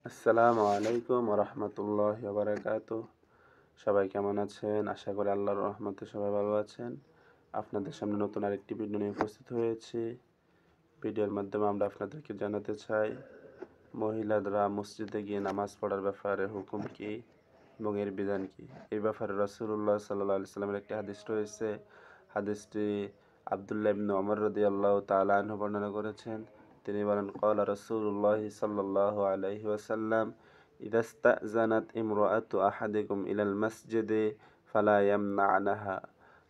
আসসালামু আলাইকুম রহমতুল্লাহি বারাকাতুহ। সবাই কেমন আছেন? আশা করি আল্লাহর রহমতে সবাই ভালো আছেন। আপনাদের সামনে নতুন আরেকটি ভিডিও নিয়ে উপস্থিত হয়েছি। ভিডিওর মাধ্যমে আমরা আপনাদেরকে জানাতে চাই, মহিলারা মসজিদে গিয়ে নামাজ পড়ার ব্যাপারে হুকুম কি এবং এর বিধান কি। এই ব্যাপারে রাসূলুল্লাহ সাল্লাল্লাহু আলাইহি সাল্লামের একটি হাদিস রয়েছে। হাদিসটি আব্দুল্লাহ ইবনে ওমর রাদিয়াল্লাহু তাআলা আনহু বর্ণনা করেছেন। তিনি বলেন, ক্বালা রাসূলুল্লাহ সাল্লাল্লাহু আলাইহি ওয়াসাল্লাম, ইযা ইসতা'যানাত ইমরাআতু আহাদিকুম ইলাল মাসজিদি ফালা ইয়ামনা'নাহা।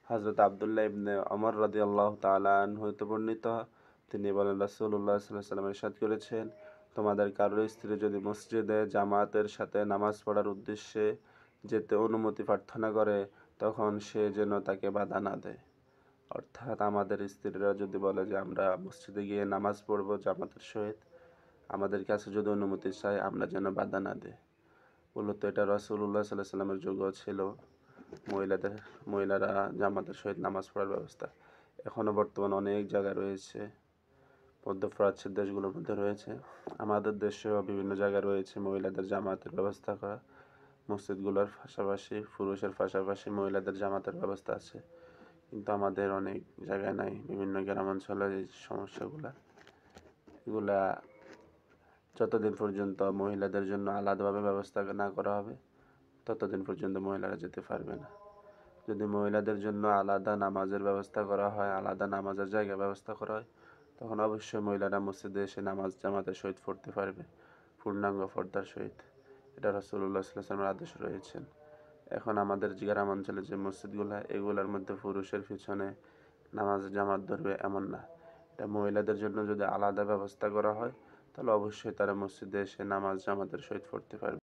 হযরত আব্দুল্লাহ ইবনে ওমর রাদিয়াল্লাহু তাআলা আনহু হতে বর্ণিত, তিনি বলেন, রাসূলুল্লাহ সাল্লাল্লাহু আলাইহি ওয়াসাল্লাম ইরশাদ করেছেন, তোমাদের কারো স্ত্রী যদি মসজিদে জামাতের সাথে নামাজ পড়ার উদ্দেশ্যে যেতে অনুমতি প্রার্থনা করে, তখন সে যেন তাকে বাধা না দেয়। অর্থাৎ আমাদের স্ত্রীরা যদি বলে যে আমরা মসজিদে গিয়ে নামাজ পড়বো জামাতের সহিত, আমাদের কাছে যদি অনুমতি চায়, আমরা যেন বাধা না দেয়। মূলত এটা রাসূলুল্লাহ সাল্লাল্লাহু আলাইহি সাল্লামের যুগও ছিল মহিলারা জামাতের সহিত নামাজ পড়ার ব্যবস্থা। এখনও বর্তমানে অনেক জায়গায় রয়েছে, মধ্যপ্রাচ্যের দেশগুলোর মধ্যে রয়েছে। আমাদের দেশেও বিভিন্ন জায়গায় রয়েছে মহিলাদের জামাতের ব্যবস্থা করা। মসজিদগুলোর পাশাপাশি পুরুষের পাশাপাশি মহিলাদের জামাতের ব্যবস্থা আছে, কিন্তু আমাদের অনেক জায়গায় নাই। বিভিন্ন গ্রামাঞ্চলে এই এগুলা যতদিন পর্যন্ত মহিলাদের জন্য আলাদাভাবে ব্যবস্থা না করা হবে, ততদিন পর্যন্ত মহিলারা যেতে পারবে না। যদি মহিলাদের জন্য আলাদা নামাজের ব্যবস্থা করা হয়, আলাদা নামাজের জায়গা ব্যবস্থা করা হয়, তখন অবশ্যই মহিলারা মসজিদে এসে নামাজ জামাতের সহিত পড়তে পারবে, পূর্ণাঙ্গ পর্দার সহিত। এটা রাসূলুল্লাহ সাল্লাল্লাহু আলাইহি ওয়াসাল্লামের আদেশ রয়েছেন। এখন আমাদের গ্রামাঞ্চলে যে মসজিদগুলো, এগুলোর মধ্যে পুরুষের পিছনে নামাজ জামাত ধরবে এমন না। এটা মহিলাদের জন্য যদি আলাদা ব্যবস্থা করা হয়, তাহলে অবশ্যই তারা মসজিদে এসে নামাজ জামাতের সহিত পড়তে পারবে।